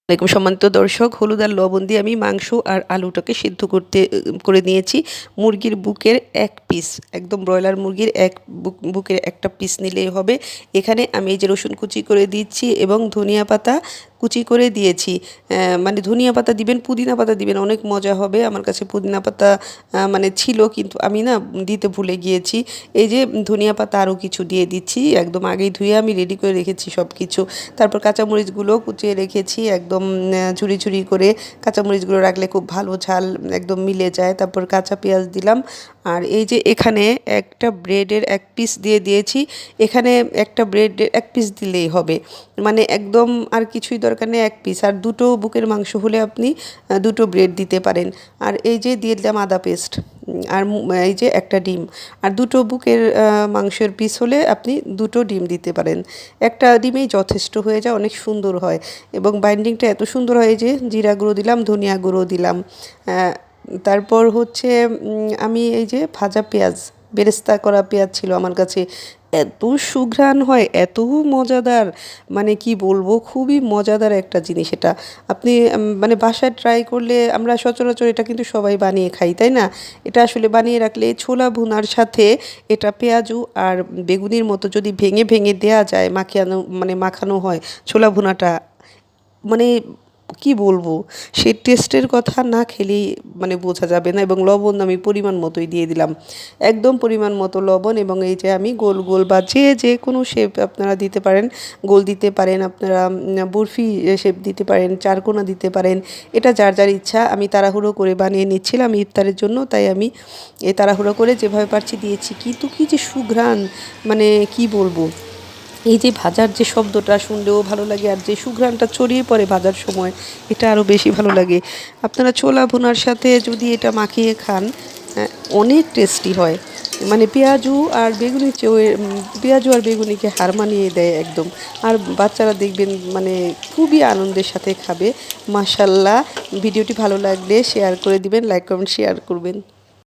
আসসালামাইকুম সম্মানিত দর্শক, হলুদ আর লবণ দিয়ে আমি মাংস আর আলুটাকে সিদ্ধ করে নিয়েছি। মুরগির বুকের এক পিস, একদম ব্রয়লার মুরগির বুকের একটা পিস নিলেই হবে। এখানে আমি এই যে রসুন কুচি করে দিচ্ছি এবং ধনিয়া পাতা কুচি করে দিয়েছি। মানে ধনিয়া পাতা দিবেন, পুদিনা পাতা দিবেন, অনেক মজা হবে। আমার কাছে পুদিনা পাতা মানে ছিল, কিন্তু আমি না দিতে ভুলে গিয়েছি। এই যে ধনিয়া পাতা আরও কিছু দিয়ে দিচ্ছি, একদম আগেই ধুয়ে আমি রেডি করে রেখেছি সব কিছু। তারপর কাঁচামরিচগুলো কুচিয়ে রেখেছি একদম ঝুরি ঝুরি করে। কাঁচামরিচগুলো রাখলে খুব ভালো ঝাল একদম মিলে যায়। তারপর কাঁচা পেঁয়াজ দিলাম। আর এই যে এখানে একটা ব্রেডের এক পিস দিয়ে দিয়েছি। এখানে একটা ব্রেডের এক পিস দিলেই হবে, মানে একদম আর কিছুই দরকার নেই, এক পিস। আর দুটো বুকের মাংস হলে আপনি দুটো ব্রেড দিতে পারেন। আর এই যে দিয়ে দিলাম আদা পেস্ট, আর এই যে একটা ডিম। আর দুটো বুকের মাংসের পিস হলে আপনি দুটো ডিম দিতে পারেন। একটা ডিমেই যথেষ্ট হয়ে যায়, অনেক সুন্দর হয় এবং বাইন্ডিংটা এত সুন্দর হয়। যে জিরা গুঁড়ো দিলাম, ধনিয়া গুঁড়ো দিলাম। তারপর হচ্ছে আমি এই যে ভাজা পেঁয়াজ, বেরেস্তা করা পেঁয়াজ ছিল আমার কাছে। এত সুঘ্রাণ হয়, এত মজাদার, মানে কি বলবো, খুবই মজাদার একটা জিনিস এটা। আপনি মানে বাসায় ট্রাই করলে, আমরা সচরাচর এটা কিন্তু সবাই বানিয়ে খাই, তাই না? এটা আসলে বানিয়ে রাখলে ছোলা ভুনার সাথে এটা পেঁয়াজু আর বেগুনির মতো যদি ভেঙে ভেঙে দেয়া যায়, মাখানো হয় ছোলা ভুনাটা, মানে কি বলবো, সেই টেস্টের কথা না খেলেই মানে বোঝা যাবে না। এবং লবণ আমি পরিমাণ মতোই দিয়ে দিলাম, একদম পরিমাণ মতো লবণ। এবং এই যে আমি গোল গোল বা যে কোনো শেপ আপনারা দিতে পারেন, গোল দিতে পারেন, আপনারা বরফি শেপ দিতে পারেন, চারকোনা দিতে পারেন, এটা যার যার ইচ্ছা। আমি তাড়াহুড়ো করে বানিয়ে নিচ্ছিলাম ইফতারের জন্য, তাই আমি এই তাড়াহুড়ো করে যেভাবে পারছি দিয়েছি। কিন্তু কি যে সুঘ্রাণ, মানে কি বলবো, এই যে ভাজার যে শব্দটা শুনলেও ভালো লাগে, আর যে সুঘ্রাণটা ছড়িয়ে পড়ে ভাজার সময়, এটা আরও বেশি ভালো লাগে। আপনারা ছোলা ভুনার সাথে যদি এটা মাখিয়ে খান, অনেক টেস্টি হয়। মানে পেঁয়াজু আর বেগুনির চেয়ে পেঁয়াজু আর বেগুনিকে হার মানিয়ে দেয় একদম। আর বাচ্চারা দেখবেন মানে খুবই আনন্দের সাথে খাবে। মাশাল্লাহ। ভিডিওটি ভালো লাগলে শেয়ার করে দিবেন, লাইক কমেন্ট শেয়ার করবেন।